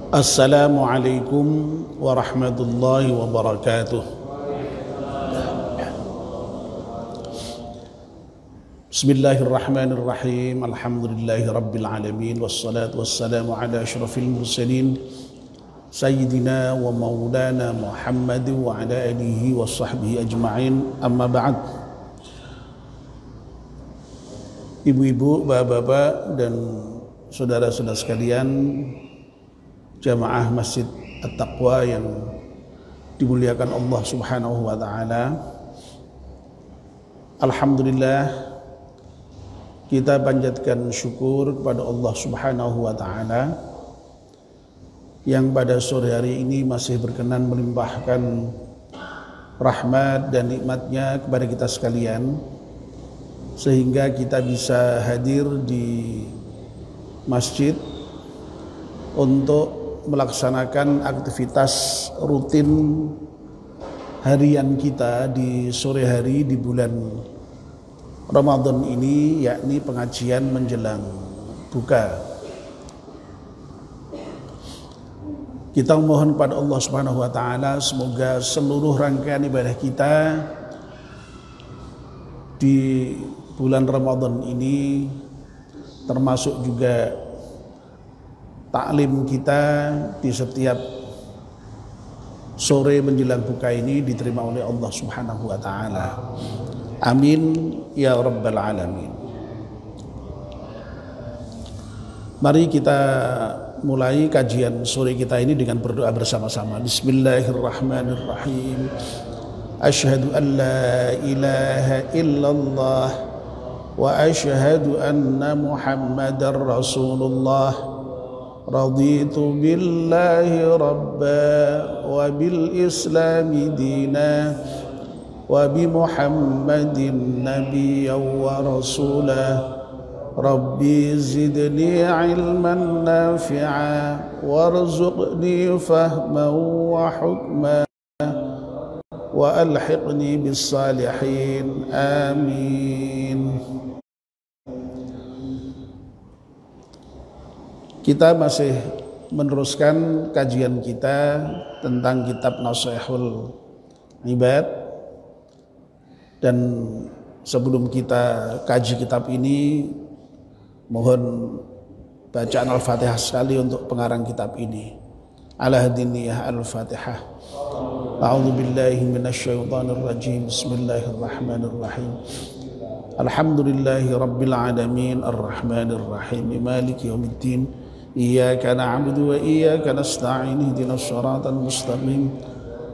Assalamualaikum warahmatullahi wabarakatuh. Bismillahirrahmanirrahim. Alhamdulillahi rabbil alamin. Wassalatu wassalamu ala asyrafil mursalin Sayyidina wa maulana Muhammad wa ala alihi wa sahbihi ajma'in. Amma ba'd. Ibu-ibu, bapak-bapak dan saudara-saudara sekalian, jamaah Masjid At-Taqwa yang dimuliakan Allah Subhanahu wa taala. Alhamdulillah, kita panjatkan syukur kepada Allah Subhanahu wa taala yang pada sore hari ini masih berkenan melimpahkan rahmat dan nikmatnya kepada kita sekalian, sehingga kita bisa hadir di masjid untuk melaksanakan aktivitas rutin harian kita di sore hari di bulan Ramadan ini, yakni pengajian menjelang buka. Kita mohon pada Allah Subhanahu wa taala semoga seluruh rangkaian ibadah kita di bulan Ramadan ini, termasuk juga taklim kita di setiap sore menjelang buka ini, diterima oleh Allah Subhanahu wa taala. Amin ya rabbal alamin. Mari kita mulai kajian sore kita ini dengan berdoa bersama-sama. Bismillahirrahmanirrahim. Asyhadu an la ilaha illallah wa asyhadu anna Muhammadar Rasulullah. Raditu billahi rabba wa bil islami dina wa bi Muhammadin nabiyyan wa rasulah. Rabbi zidni ilman nafi'a warzuqni fahman wa hukma wa alhiqni bis salihin. Amin. Kita masih meneruskan kajian kita tentang kitab Nashihul Ibad, dan sebelum kita kaji kitab ini, mohon bacaan Al-Fatihah sekali untuk pengarang kitab ini. Ala hadiniyah Al-Fatihah. A'udzu billahi minasyaitonir rajim. Bismillahirrahmanirrahim. Alhamdulillahi rabbil alamin arrahmanir rahim maliki yaumiddin. Iyyaka na'budu wa iyyaka nasta'in. Ihdinas siratal mustaqim.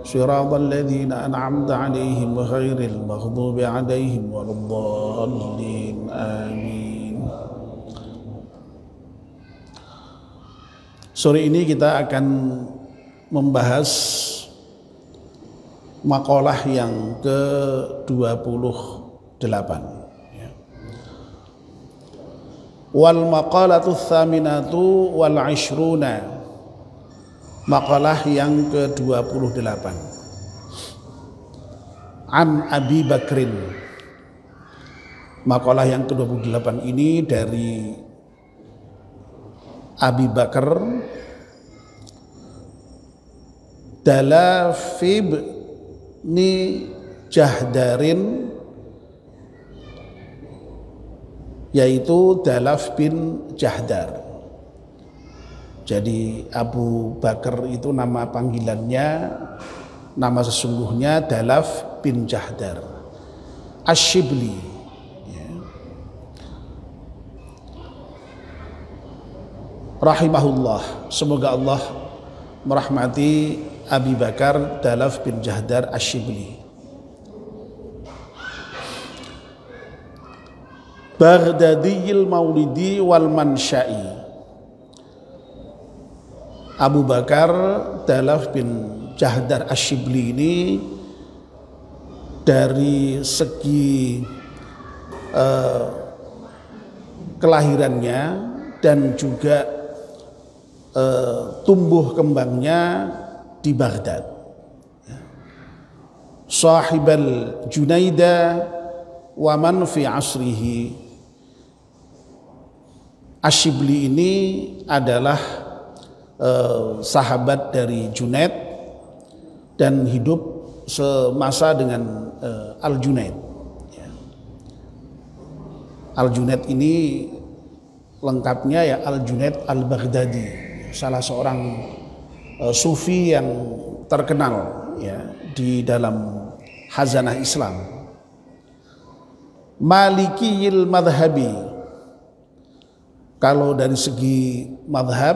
Shiratal ladzina an'amta 'alaihim ghairil maghdubi 'alaihim waladdallin. Amin. Sore ini kita akan membahas makalah yang ke-28. Wal maqalatu tsaminatu wal 'ishruna, makalah yang ke-28. An Abi Bakrin, makalah yang ke-28 ini dari Abi Bakar Dalafib ni Jahdarin, yaitu Dalaf bin Jahdar. Jadi Abu Bakar itu nama panggilannya, nama sesungguhnya Dalaf bin Jahdar Ash-Shibli, ya. Rahimahullah, semoga Allah merahmati Abi Bakar Dalaf bin Jahdar Ash-Shibli. Baghdadiyil maulidi wal mansya'i. Abu Bakar Dalaf bin Jahdar Ash-Shibli ini dari segi kelahirannya dan juga tumbuh kembangnya di Baghdad. Sahibal Junaida wa man fi asrihi. Ash-Shibli ini adalah sahabat dari Junaid dan hidup semasa dengan Al-Junaid. Ya. Al-Junaid ini lengkapnya ya Al-Junaid Al-Baghdadi, salah seorang sufi yang terkenal ya di dalam hazanah Islam. Malikiyil madhabi, kalau dari segi madhab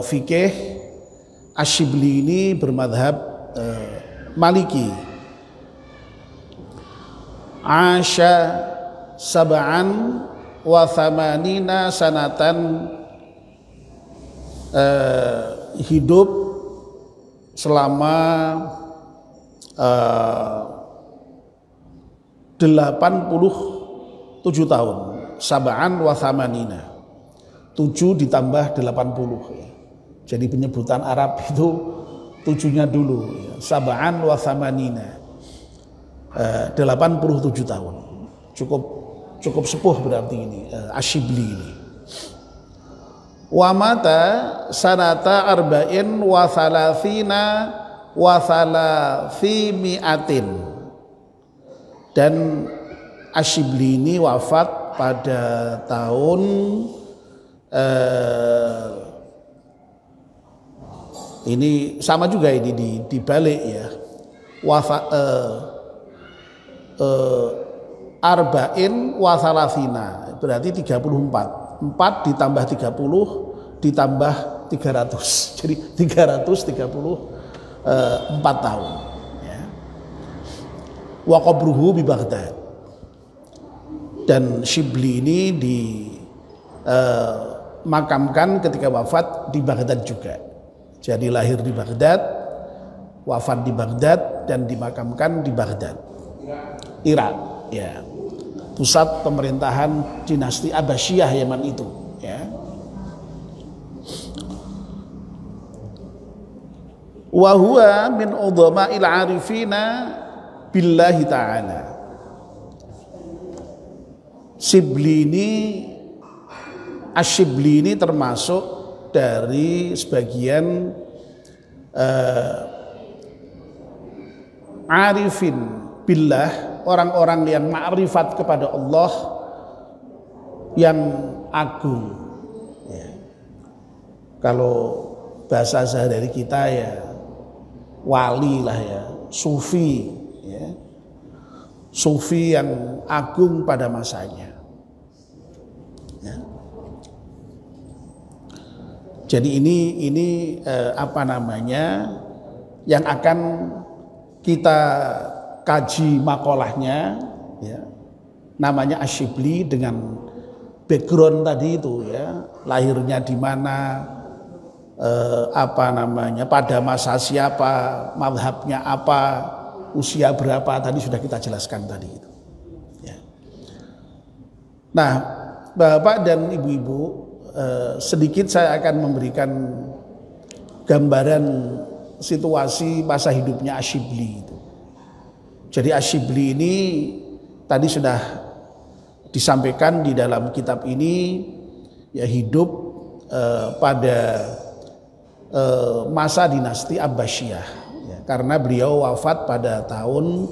fikih, Asyibli ini bermadhab Maliki. Asya sab'an wa thamanina sanatan, hidup selama 87 tahun. Sab'an wa thamanina, 7 ditambah 80 ya. Jadi penyebutan Arab itu 7-nya dulu ya. Sab'an wa thamanina, 87 tahun. Cukup sepuh berarti ini Asyibli ini. Wa mata sanata arba'in wa thalathina wa thalathimi'atin, dan Asyibli ini wafat pada tahun ini sama juga ini dibalik ya. Wafat arba'in wa thalathina, berarti 34. 4 ditambah 30 ditambah 300, jadi 334 tahun ya. Wa qabruhu bi Baghdad, dan Syibli ini dimakamkan ketika wafat di Baghdad juga. Jadi lahir di Baghdad, wafat di Baghdad, dan dimakamkan di Baghdad, Irak ya. Pusat pemerintahan dinasti Abbasiyah Yaman itu ya. Wa huwa min udhama'il 'arifina billahi ta'ala. Asyibli ini termasuk dari sebagian arifin billah, orang-orang yang ma'rifat kepada Allah yang agung ya. Kalau bahasa sehari-hari kita ya wali lah ya, sufi ya. Sufi yang agung pada masanya ya. Jadi ini apa namanya yang akan kita kaji makolahnya ya, namanya Asyibli, dengan background tadi itu ya, lahirnya di mana, apa namanya, pada masa siapa, mazhabnya apa, usia berapa, tadi sudah kita jelaskan tadi itu ya. Nah Bapak dan Ibu-ibu, sedikit saya akan memberikan gambaran situasi masa hidupnya Asyibli itu. Jadi Asyibli ini tadi sudah disampaikan di dalam kitab ini ya, hidup pada masa dinasti Abbasiyah ya, karena beliau wafat pada tahun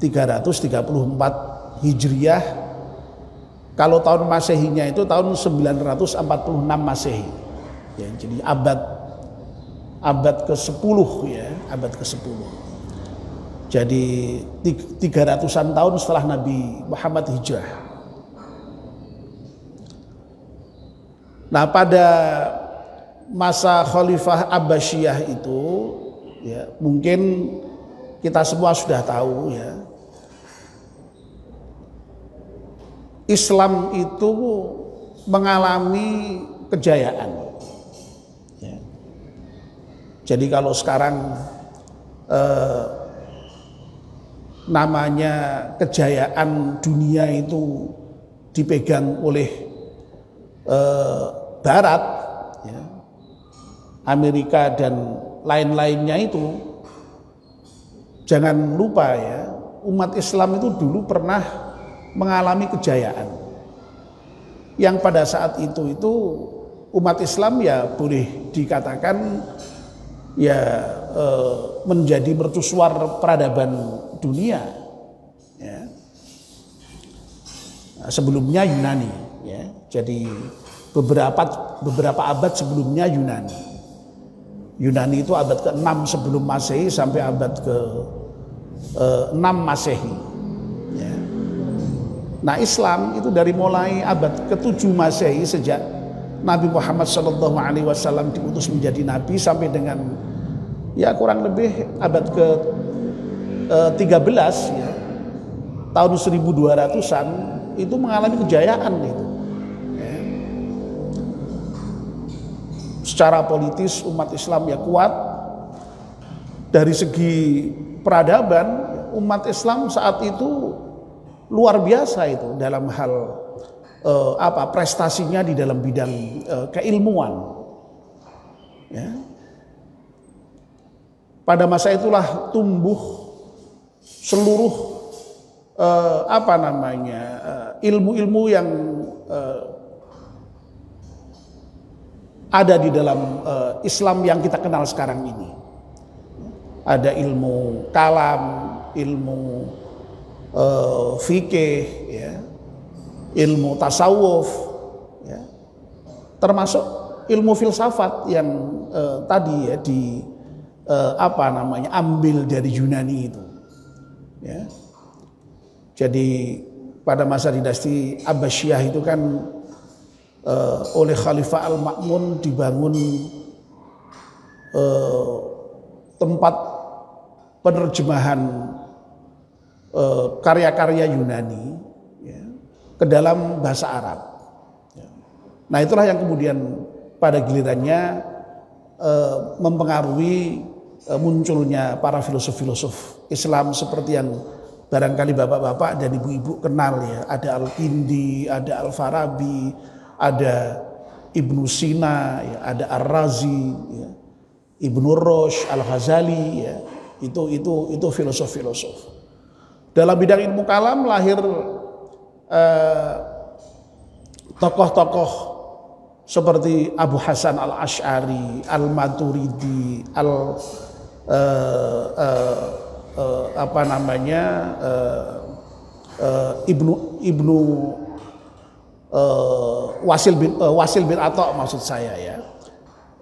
334 Hijriah. Kalau tahun Masehinya itu tahun 946 Masehi ya, jadi abad ke-10 ya, abad ke-10. Jadi 300-an tahun setelah Nabi Muhammad hijrah. Nah pada masa Khalifah Abbasiyah itu ya, mungkin kita semua sudah tahu ya, Islam itu mengalami kejayaan ya. Jadi kalau sekarang namanya kejayaan dunia itu dipegang oleh Barat ya, Amerika dan lain-lainnya itu, jangan lupa ya, umat Islam itu dulu pernah mengalami kejayaan yang pada saat itu umat Islam ya boleh dikatakan ya menjadi mercusuar peradaban dunia. Ya. Nah, sebelumnya Yunani, ya. Jadi beberapa abad sebelumnya Yunani. Yunani itu abad ke-6 sebelum Masehi sampai abad ke-6 Masehi. Ya. Nah, Islam itu dari mulai abad ke-7 Masehi sejak Nabi Muhammad SAW diutus menjadi nabi sampai dengan ya kurang lebih abad ke-13 ya, tahun 1200-an itu mengalami kejayaan itu. Ya. Secara politis umat Islam ya kuat. Dari segi peradaban umat Islam saat itu luar biasa itu dalam hal prestasinya di dalam bidang keilmuan. Ya. Pada masa itulah tumbuh seluruh ilmu-ilmu yang ada di dalam Islam yang kita kenal sekarang ini. Ada ilmu kalam, ilmu fikih, ya, ilmu tasawuf, ya, termasuk ilmu filsafat yang tadi ya ambil dari Yunani itu. Ya. Jadi pada masa dinasti Abbasiyah itu kan oleh Khalifah Al-Ma'mun dibangun tempat penerjemahan karya-karya Yunani ya, ke dalam bahasa Arab. Ya. Nah itulah yang kemudian pada gilirannya mempengaruhi munculnya para filosof-filosof Islam seperti yang barangkali bapak-bapak dan ibu-ibu kenal ya. Ada Al-Kindi, ada Al-Farabi, ada Ibnu Sina, ya, ada Ar-Razi, ya, Ibnu Rushd, Al-Ghazali, ya. Itu filosof-filosof. Dalam bidang ilmu kalam lahir tokoh-tokoh seperti Abu Hasan Al-Ash'ari, Al-Maturidi, Ibnu Wasil bin Atha maksud saya ya.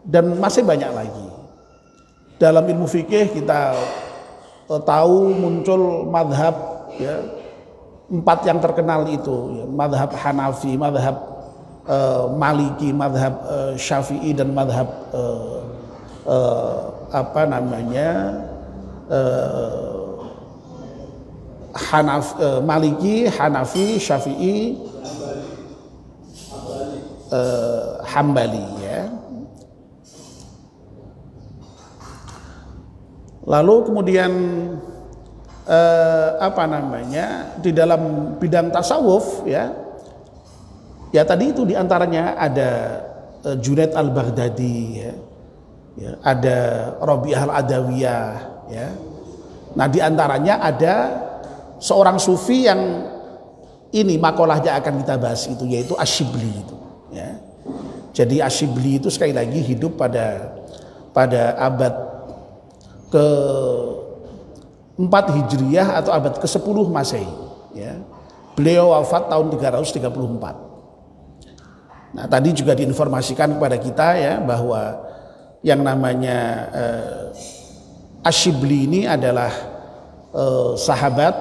Dan masih banyak lagi. Dalam ilmu fikih kita tahu muncul madhab ya, 4 yang terkenal itu ya, madhab Hanafi, madhab Maliki, madhab Syafi'i dan madhab Maliki, Hanafi, Syafi'i, Hambali ya. Lalu kemudian di dalam bidang tasawuf ya tadi itu diantaranya ada Junaid Al-Baghdadi ya, ada Rabi'ah Al-Adawiyah ya. Nah diantaranya ada seorang sufi yang ini makolahnya akan kita bahas itu, yaitu Asyibli itu ya. Jadi Asyibli itu sekali lagi hidup pada abad ke-4 Hijriyah atau abad ke-10 Masehi ya. Beliau wafat tahun 334. Nah, tadi juga diinformasikan kepada kita ya bahwa yang namanya Asyibli ini adalah sahabat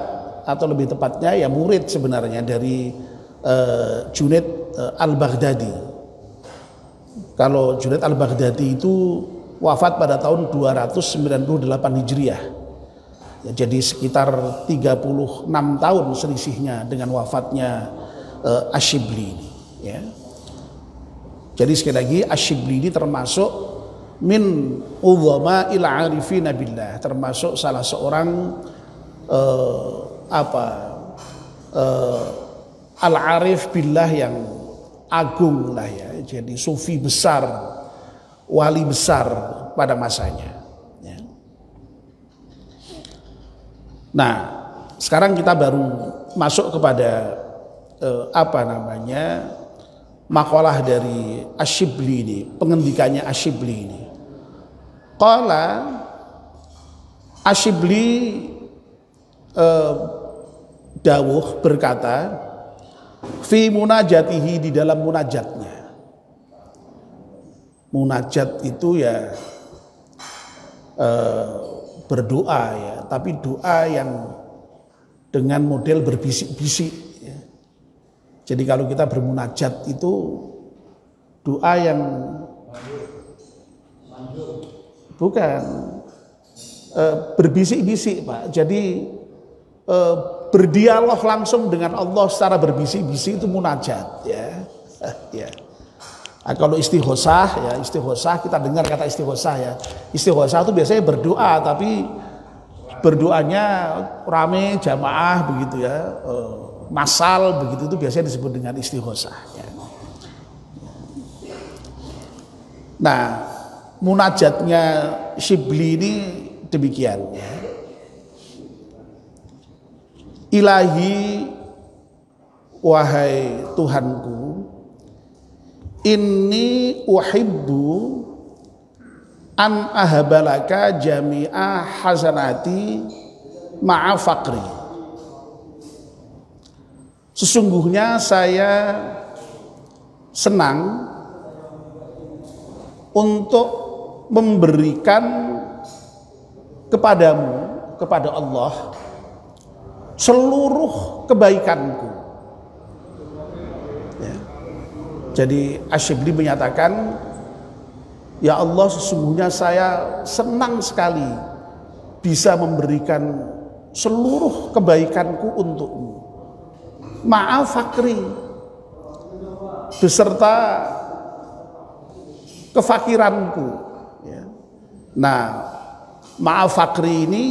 atau lebih tepatnya ya murid sebenarnya dari Junaid Al-Baghdadi. Kalau Junaid Al-Baghdadi itu wafat pada tahun 298 Hijriah. Ya, jadi sekitar 36 tahun selisihnya dengan wafatnya Asyibli ini ya. Jadi sekali lagi Asyibli ini termasuk min udhama il arifina billah, termasuk salah seorang al-arif billah yang agung lah ya. Jadi sufi besar, wali besar pada masanya ya. Nah sekarang kita baru masuk kepada makalah dari Asyibli ini, pengendikannya Asyibli ini. Qala Asyibli dawuh berkata fi munajatihi, di dalam munajatnya. Munajat itu ya berdoa ya, tapi doa yang dengan model berbisik-bisik ya. Jadi kalau kita bermunajat itu doa yang bukan berbisik-bisik, Pak. Jadi berdialog langsung dengan Allah secara berbisik-bisik itu munajat ya. Ya. Nah, kalau istighosah ya, istighosah kita dengar kata istighosah ya. Istighosah itu biasanya berdoa, tapi berdoanya rame jamaah begitu ya, masal begitu, itu biasanya disebut dengan istighosah ya. Nah, munajatnya Syibli ini demikian ya. Ilahi, wahai Tuhanku, inni uhibbu an ahabalaka jami'a hasanati ma'a faqri. Sesungguhnya saya senang untuk memberikan kepadamu, kepada Allah, seluruh kebaikanku. Ya. Jadi Asyibli menyatakan, ya Allah, sesungguhnya saya senang sekali bisa memberikan seluruh kebaikanku untukmu. Maaf fakri, beserta kefakiranku. Ya. Nah, maaf fakri ini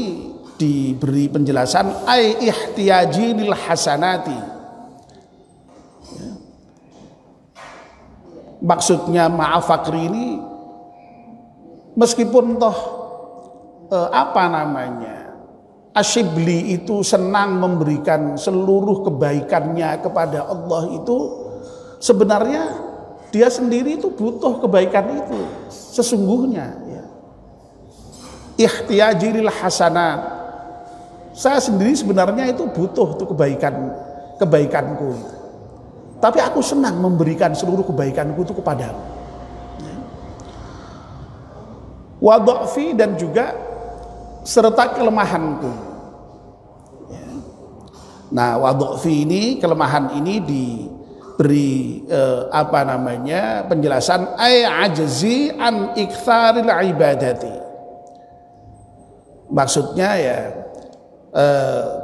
diberi penjelasan ai ihtiyaji lil hasanati. Ya. Maksudnya maaf fakri ini meskipun toh Asyibli itu senang memberikan seluruh kebaikannya kepada Allah, itu sebenarnya dia sendiri itu butuh kebaikan itu sesungguhnya ya. Ihtiyaji lil hasanat, saya sendiri sebenarnya itu butuh untuk kebaikanku itu. Tapi aku senang memberikan seluruh kebaikanku itu kepadamu. Wa dha'fi, dan juga serta kelemahanku. Ya. Nah, wa dha'fi ini, kelemahan ini diberi penjelasan ay ajzi an iktsaril ibadati. Maksudnya ya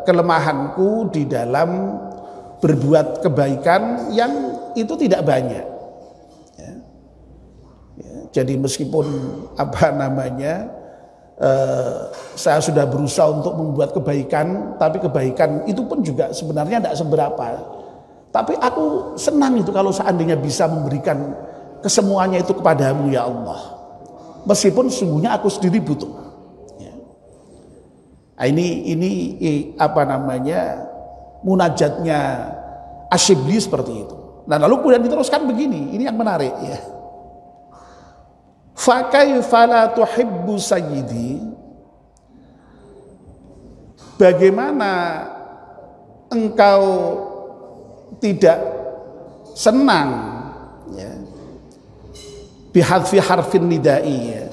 kelemahanku di dalam berbuat kebaikan yang itu tidak banyak. Ya. Ya, jadi meskipun saya sudah berusaha untuk membuat kebaikan, tapi kebaikan itu pun juga sebenarnya tidak seberapa. Tapi aku senang itu kalau seandainya bisa memberikan kesemuanya itu kepadamu ya Allah. Meskipun sesungguhnya aku sendiri butuh. Ya. Nah, ini munajatnya Asyibli seperti itu. Nah, lalu kemudian diteruskan begini, ini yang menarik ya. Fa kaifa la tuhibbu sayyidi, bagaimana engkau tidak senang ya, bihadfi harfin nidai ya.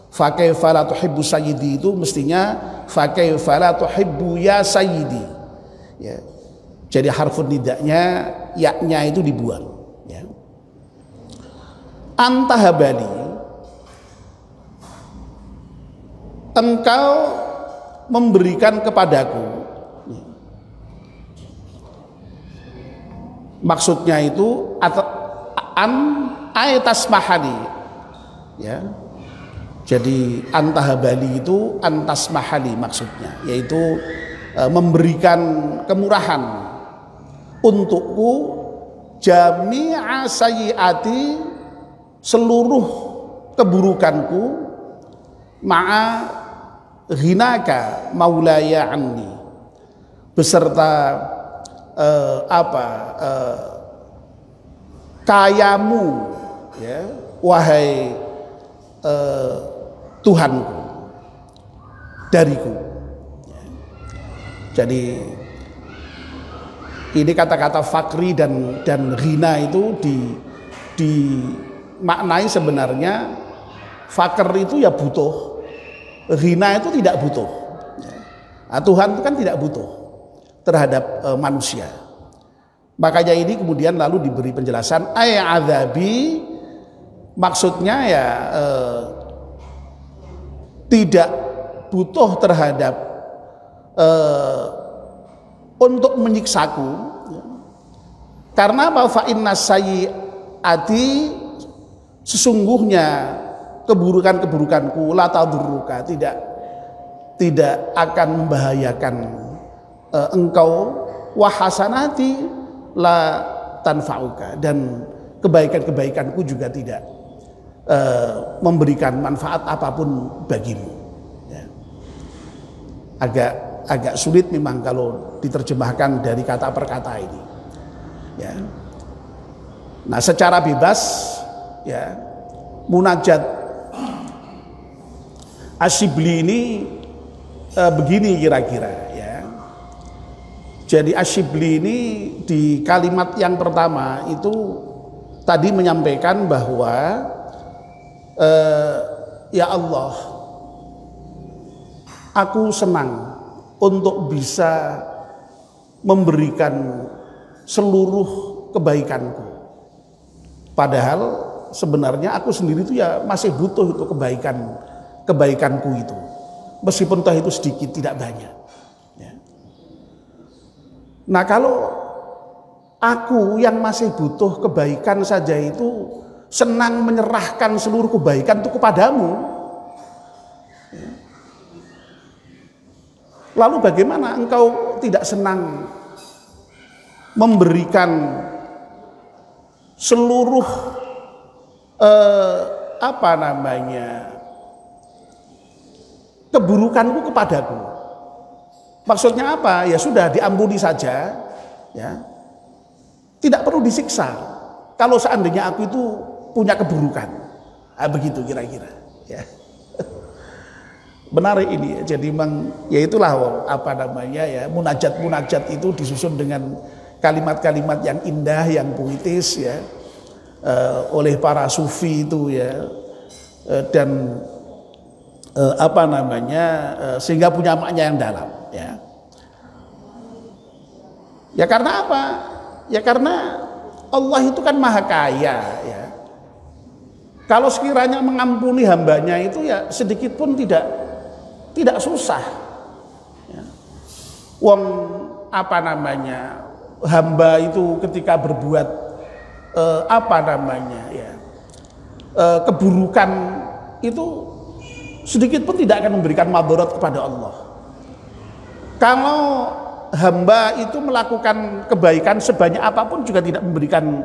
Fa kaifa la tuhibbu sayyidi itu mestinya fa kaifa la tuhibbu ya sayyidi ya. Jadi harfun nidanya, yaknya itu dibuang ya. Antahabali, engkau memberikan kepadaku. Maksudnya itu tasmahani ya. Jadi antahabali itu antasmahani maksudnya, yaitu memberikan kemurahan untukku jami'a sayyiati, seluruh keburukanku, ma'a ghinaka maulaya anni, beserta kayamu, ya, wahai Tuhanku, dariku. Jadi ini kata-kata fakri dan ghina itu dimaknai sebenarnya fakir itu ya butuh, ghina itu tidak butuh. Nah, Tuhan itu kan tidak butuh terhadap manusia. Makanya ini kemudian lalu diberi penjelasan azabi, maksudnya ya tidak butuh terhadap untuk menyiksaku, karena apa? Fa inna sayyiati, sesungguhnya keburukan-keburukanku la tadurruka, tidak akan membahayakan engkau, wa hasanati la tanfa'uka, dan kebaikan-kebaikanku juga tidak memberikan manfaat apapun bagimu. Ya. Agak sulit memang kalau diterjemahkan dari kata per kata ini. Ya. Nah, secara bebas, ya, munajat Asyibli ini begini kira-kira, ya. Jadi Asyibli ini di kalimat yang pertama itu tadi menyampaikan bahwa ya Allah, aku senang untuk bisa memberikan seluruh kebaikanku. Padahal sebenarnya aku sendiri itu ya masih butuh itu kebaikanku itu. Meskipun toh itu sedikit, tidak banyak. Ya. Nah, kalau aku yang masih butuh kebaikan saja itu senang menyerahkan seluruh kebaikan itu kepadamu, ya. Lalu bagaimana engkau tidak senang memberikan seluruh keburukanku kepadaku? Maksudnya apa? Ya sudah, diampuni saja, ya. Tidak perlu disiksa. Kalau seandainya aku itu punya keburukan, begitu kira-kira, ya. Benar ini ya. Jadi memang ya itulah ya, munajat itu disusun dengan kalimat-kalimat yang indah, yang puitis, ya, oleh para sufi itu, ya, dan sehingga punya makna yang dalam, ya. Ya karena apa? Ya karena Allah itu kan maha kaya, ya. Kalau sekiranya mengampuni hambanya itu ya sedikit pun tidak susah, ya. Hamba itu ketika berbuat keburukan itu sedikit pun tidak akan memberikan madarat kepada Allah. Kalau hamba itu melakukan kebaikan sebanyak apapun juga tidak memberikan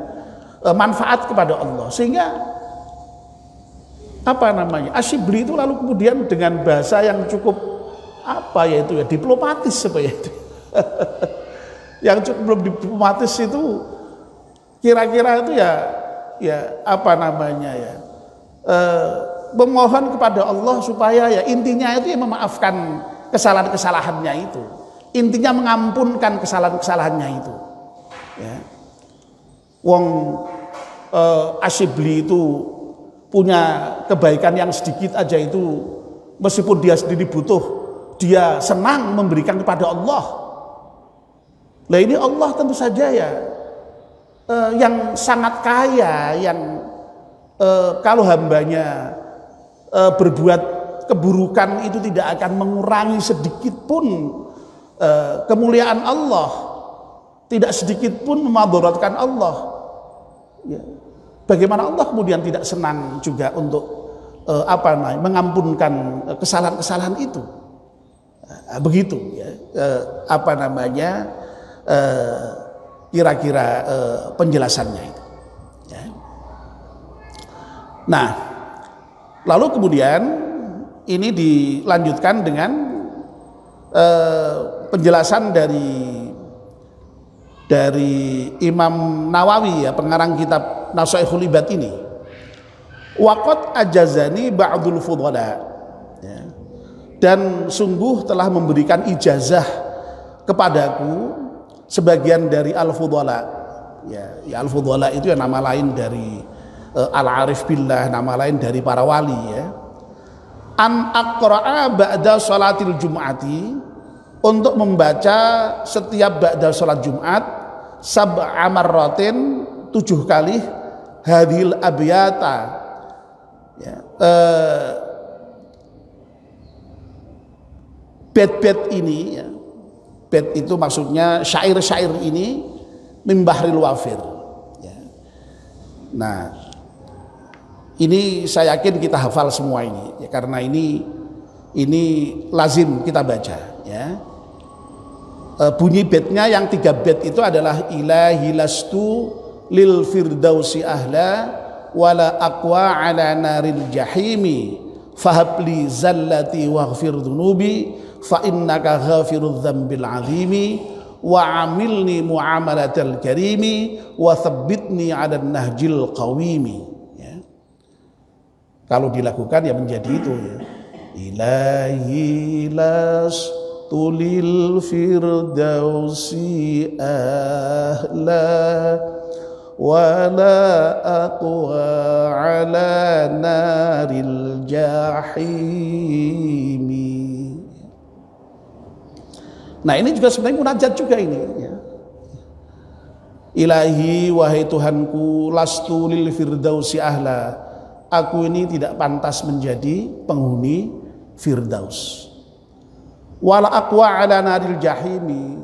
manfaat kepada Allah. Sehingga Asyibli itu lalu kemudian dengan bahasa yang cukup diplomatis yang cukup diplomatis itu kira-kira itu memohon kepada Allah supaya ya intinya itu ya memaafkan kesalahan-kesalahannya itu, intinya mengampunkan kesalahan-kesalahannya itu, ya. Asyibli itu punya kebaikan yang sedikit aja itu, meskipun dia sendiri butuh, dia senang memberikan kepada Allah. Nah ini Allah tentu saja ya yang sangat kaya, yang kalau hambanya berbuat keburukan itu tidak akan mengurangi sedikit pun kemuliaan Allah, tidak sedikit pun memadaratkan Allah, ya. Bagaimana Allah kemudian tidak senang juga untuk mengampunkan kesalahan-kesalahan itu? Begitu, ya. Kira-kira penjelasannya itu, ya. Nah, lalu kemudian ini dilanjutkan dengan penjelasan dari dari Imam Nawawi ya, pengarang kitab Nashaikhul Ibad ini. Waqad ajazani ba'dul fudhala, ya. Dan sungguh telah memberikan ijazah kepadaku sebagian dari al-fudhala, ya al-fudhala itu ya nama lain dari al-arif billah, nama lain dari para wali ya. An aqra'a ba'da salatil jum'ati, untuk membaca setiap ba'da salat Jumat sab'a marratin, 7 kali, hadhil abyata, ya, bait-bait ini ya. Bait itu maksudnya syair-syair ini min bahril wafir ya. Nah, ini saya yakin kita hafal semua ini ya, karena ini lazim kita baca ya. Bunyi baitnya yang 3 bait itu adalah ilahi lastu lil firdausi ahla wala aqwa ala naril jahimi fahabli zallati waghfir dhunubi fa innaka ghafirudz dzambil azimi wa amilni muamalatal karimi wa thabbitni 'alan nahjil qawimi ya. Kalau dilakukan ya menjadi itu ya. Ilahi lastu lil firdausi ahla wala aqwa ala naril jahimi. Nah ini juga sebenarnya munajat juga ini ya. Ilahi, wahai Tuhanku, lastu lil firdausi ahla, aku ini tidak pantas menjadi penghuni firdaus. Wala aqwa ala naril jahimi,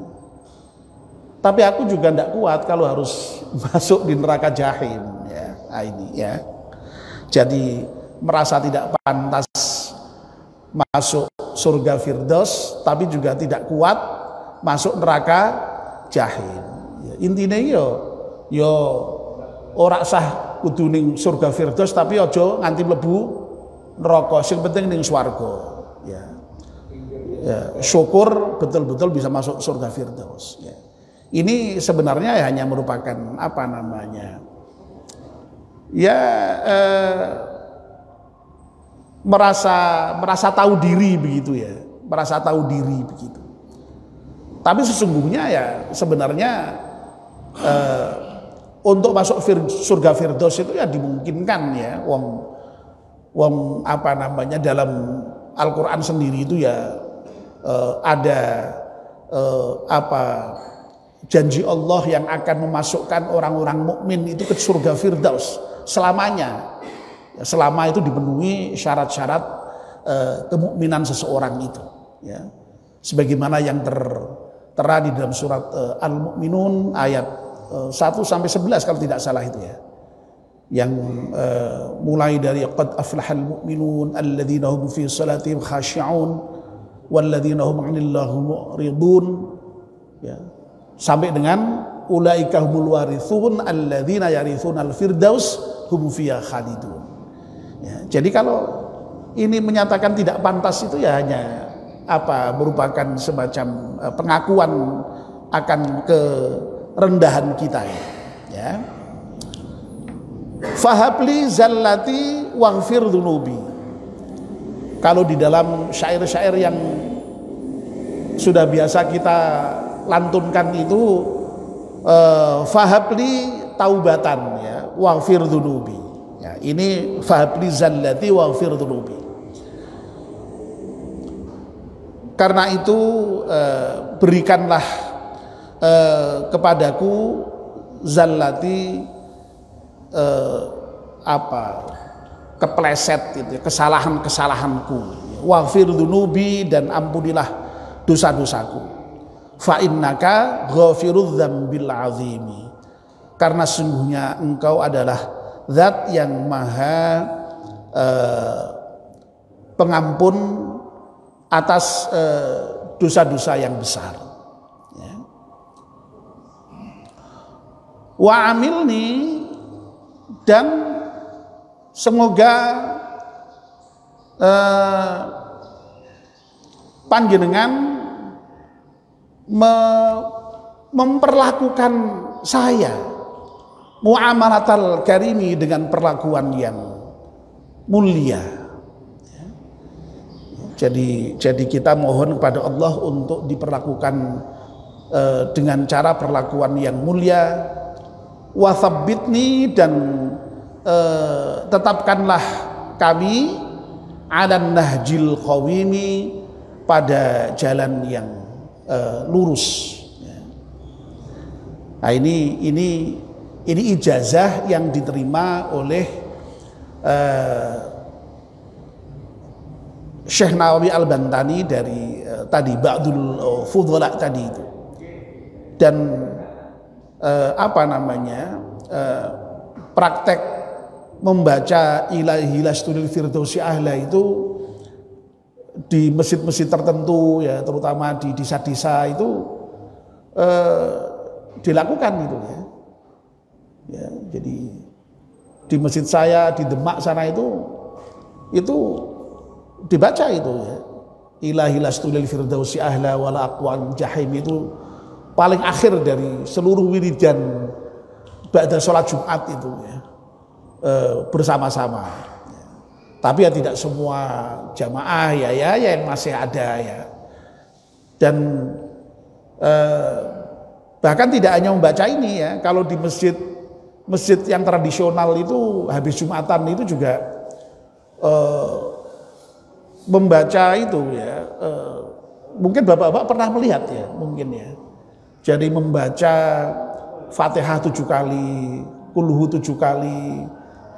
tapi aku juga tidak kuat kalau harus masuk di neraka jahim ya. Nah, ini ya. Jadi merasa tidak pantas masuk surga firdaus, tapi juga tidak kuat masuk neraka jahim ya. Intinya yo ora sah kudu ning surga firdaus, tapi ojo nganti mlebu neraka, sing penting ning swarga ya. Ya, syukur betul-betul bisa masuk surga firdaus ya. Ini sebenarnya ya hanya merupakan apa namanya ya, merasa tahu diri begitu ya, merasa tahu diri begitu. Tapi sesungguhnya ya sebenarnya untuk masuk surga firdaus itu ya dimungkinkan ya. Wong apa namanya dalam Al-Qur'an sendiri itu ya ada apa janji Allah yang akan memasukkan orang-orang mukmin itu ke surga firdaus selamanya. Ya, selama itu dipenuhi syarat-syarat kemukminan seseorang itu ya. Sebagaimana yang tertera di dalam surat Al-Mu'minun ayat 1 sampai 11 kalau tidak salah itu ya. Yang mulai dari qad aflahal mu'minun alladzina hum fi salatihim khashi'un walladzina hum 'anil lagwi mu'ridun ya. Sampai dengan ulaika humul warithun alladzina yarithunal firdaus hum fiha khalidun. Ya, jadi kalau ini menyatakan tidak pantas itu ya hanya apa merupakan semacam pengakuan akan kerendahan kita ya. Fahabli zallati waghfir dhunubi. Kalau di dalam syair-syair yang sudah biasa kita lantunkan itu fahabli taubatan ya waghfir dhunubi. Ya, ini fahabli zallati waghfir dhunubi. Karena itu berikanlah kepadaku zallati apa kepleset itu kesalahan-kesalahanku, waghfir dhunubi, dan ampunilah dosa-dosaku. Fa innaka ghafirudz dzambil azimi, karena sungguhnya engkau adalah zat yang maha pengampun atas dosa-dosa yang besar ya. Wa amilni, dan semoga panjenengan memperlakukan saya muamalatal karimi dengan perlakuan yang mulia. Jadi kita mohon kepada Allah untuk diperlakukan dengan cara perlakuan yang mulia. Wa tsabbitni, dan tetapkanlah kami alan nahjil qawimi, pada jalan yang lurus. Nah, ini ijazah yang diterima oleh Syekh Nawawi Al-Bantani dari tadi Ba'dul Fudhala tadi itu. Dan praktek membaca ilahi lastunil firdausi ahla itu di masjid-masjid tertentu ya, terutama di desa-desa itu dilakukan gitu ya. Ya, jadi di masjid saya di Demak sana itu dibaca itu ya. Ilahi lastunil firdausi ahla wala aqwan jahim, itu paling akhir dari seluruh wiridan ba'da sholat Jumat itu ya, bersama-sama. Tapi ya tidak semua jamaah ya yang masih ada ya. Dan bahkan tidak hanya membaca ini ya, kalau di masjid yang tradisional itu habis Jumatan itu juga membaca itu ya, mungkin bapak-bapak pernah melihat ya, mungkin ya. Jadi membaca Fatihah 7 kali, Kulhu 7 kali,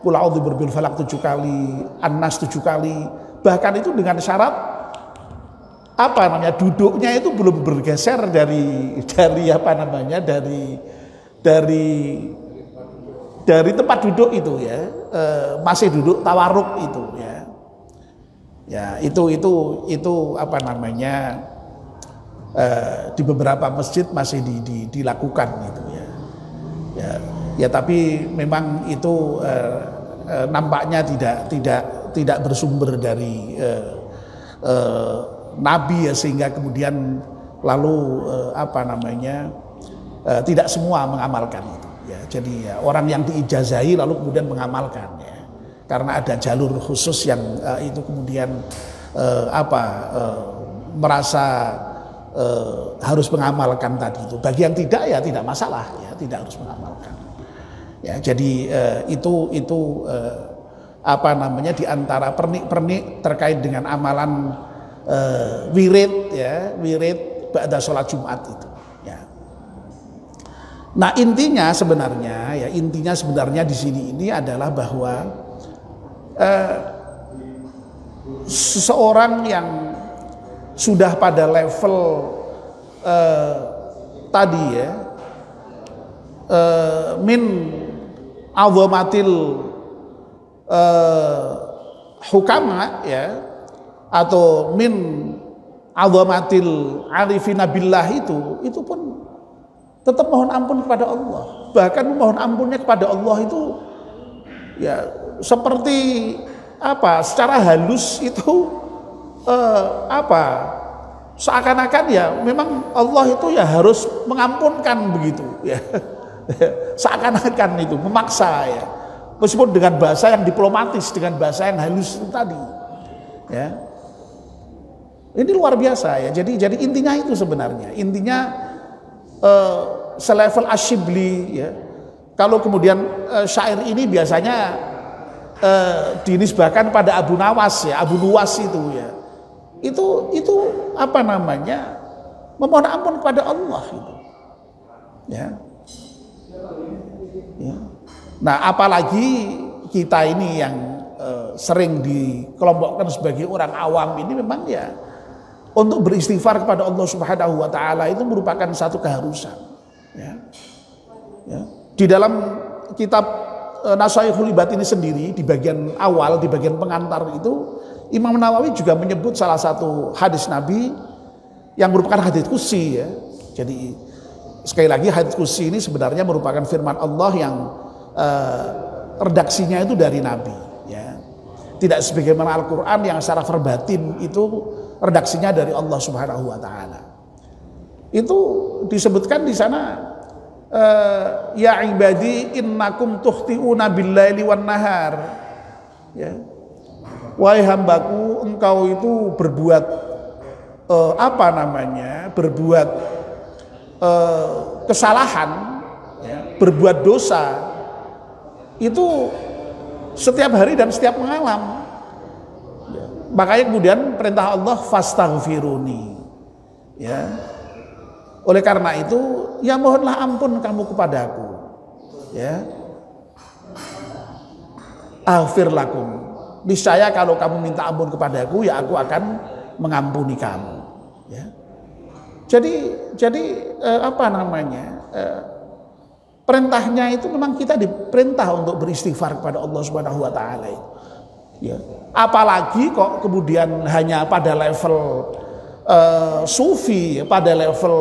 Qul a'udzu birabbil falaq 7 kali, An-Nas 7 kali. Bahkan itu dengan syarat duduknya itu belum bergeser dari tempat duduk itu ya, masih duduk tawarruk itu ya. Ya, itu di beberapa masjid masih dilakukan gitu ya. Ya tapi memang itu nampaknya tidak bersumber dari Nabi ya, sehingga kemudian lalu tidak semua mengamalkan itu ya. Jadi ya, orang yang diijazahi lalu kemudian mengamalkan ya, karena ada jalur khusus yang itu kemudian merasa harus mengamalkan tadi itu. Bagi yang tidak ya tidak masalah ya, tidak harus mengamalkan ya. Jadi itu di antara pernik-pernik terkait dengan amalan wirid ba'da sholat Jumat itu ya. Nah, intinya sebenarnya di sini ini adalah bahwa seseorang yang sudah pada level tadi ya, min azamatil hukama ya, atau min azamatil arifina billah, itu pun tetap mohon ampun kepada Allah. Bahkan mohon ampunnya kepada Allah itu ya seperti secara halus itu seakan-akan ya memang Allah itu ya harus mengampunkan begitu ya. Seakan-akan itu memaksa ya, meskipun dengan bahasa yang diplomatis, dengan bahasa yang halus itu tadi ya. Ini luar biasa ya. Jadi intinya itu sebenarnya, selevel Asyibli ya. Kalau kemudian syair ini biasanya dinisbahkan pada Abu Nawas ya, Abu Nuwas itu ya. Itu memohon ampun kepada Allah itu. Ya. Ya. Nah, apalagi kita ini yang sering dikelompokkan sebagai orang awam ini, memang ya untuk beristighfar kepada Allah Subhanahu wa taala itu merupakan satu keharusan. Ya. Ya. Di dalam kitab Nasaihul Ibad ini sendiri, di bagian awal, di bagian pengantar itu, Imam Nawawi juga menyebut salah satu hadis Nabi yang merupakan hadis qudsi ya. Jadi sekali lagi, hadis qudsi ini sebenarnya merupakan firman Allah yang redaksinya itu dari Nabi ya. Tidak sebagaimana Al-Qur'an yang secara verbatim itu redaksinya dari Allah Subhanahu wa taala. itu disebutkan di sana, ya ibadi innakum tukhti'una billaili wan nahar. Ya. Wahai hambaku, engkau itu berbuat berbuat kesalahan, ya, berbuat dosa itu setiap hari dan setiap malam. Ya. Makanya kemudian perintah Allah fastaghfiruni. Ya. Oleh karena itu, ya mohonlah ampun kamu kepadaku. Ya. Aghfir lakum. Niscaya kalau kamu minta ampun kepadaku, ya aku akan mengampuni kamu. Ya. Jadi perintahnya itu memang kita diperintah untuk beristighfar kepada Allah Subhanahu wa taala. Ya. Apalagi kok kemudian hanya pada level sufi, pada level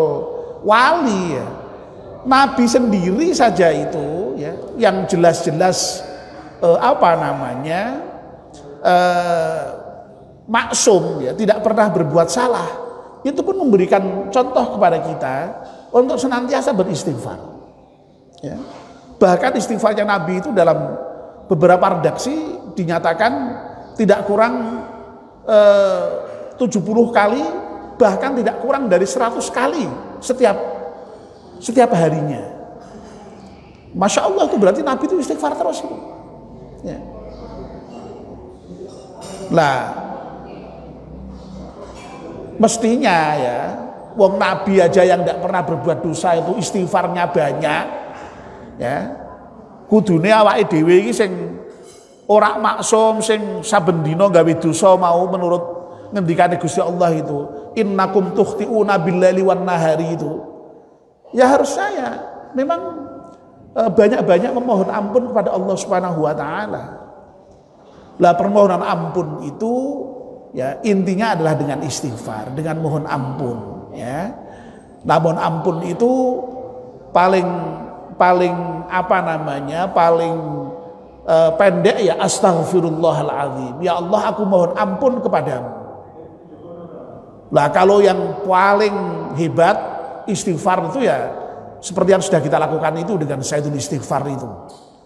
wali, ya. Nabi sendiri saja itu, ya, yang jelas-jelas maksum, ya, tidak pernah berbuat salah, itu pun memberikan contoh kepada kita untuk senantiasa beristighfar. Ya. Bahkan istighfarnya Nabi itu dalam beberapa redaksi dinyatakan tidak kurang 70 kali, bahkan tidak kurang dari 100 kali setiap harinya. Masya Allah, itu berarti Nabi itu istighfar terus. Ya. Lah, mestinya ya, wong Nabi aja yang tidak pernah berbuat dosa itu istighfarnya banyak, ya. Kudune awake dhewe iki sing ora maksum, sing saben dina gawe dosa mau menurut ngendikane Gusti Allah itu, innakum tukhti'una billaili wan nahari itu. Ya harusnya ya memang banyak-banyak memohon ampun kepada Allah Subhanahu wa taala. Lah permohonan ampun itu ya intinya adalah dengan istighfar, dengan mohon ampun, ya. Namun ampun itu paling pendek ya astaghfirullahaladzim. Ya Allah, aku mohon ampun kepadamu. Lah kalau yang paling hebat istighfar itu ya seperti yang sudah kita lakukan itu dengan sayyidul istighfar itu.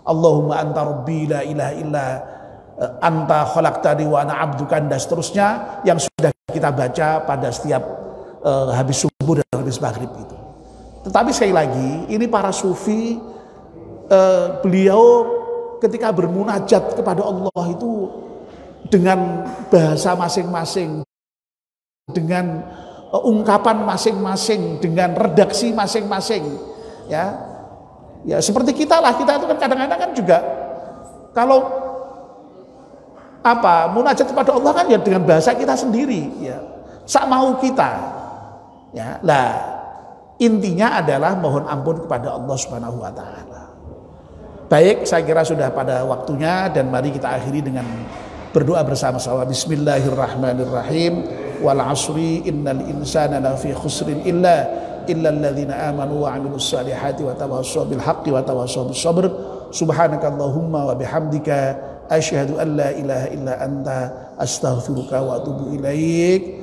Allahumma anta rabbi la ilaha illa anta khalaqtani wa ana abduka, dan seterusnya yang sudah kita baca pada setiap habis subuh dan habis maghrib itu. Tetapi sekali lagi, ini para sufi, beliau ketika bermunajat kepada Allah itu dengan bahasa masing-masing, dengan ungkapan masing-masing, dengan redaksi masing-masing, ya. Ya seperti kita lah, kita itu kan kadang-kadang kan juga kalau munajat kepada Allah kan ya dengan bahasa kita sendiri, ya, sak mau kita, ya. Lah intinya adalah mohon ampun kepada Allah Subhanahu wa taala. Baik, saya kira sudah pada waktunya, dan mari kita akhiri dengan berdoa bersama-sama. Bismillahirrahmanirrahim. Wal 'asri innal insana lafi khusrin illa alladzina amanu wa 'amilus salihati wa tawassaw bil haqqi wa tawassaw bis sabr. Subhanakallahumma wa bihamdika asyhadu an la ilaha illa anta astaghfiruka wa atubu ilaik.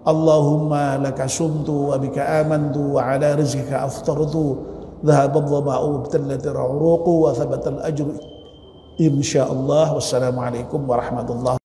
Allahumma laka sumtu wa bika amantu wa ala rizqika aftartu dhahaba dhama'u wa btalat al-uruqu wa thabata al-ajru insyaallah. Wassalamualaikum warahmatullahi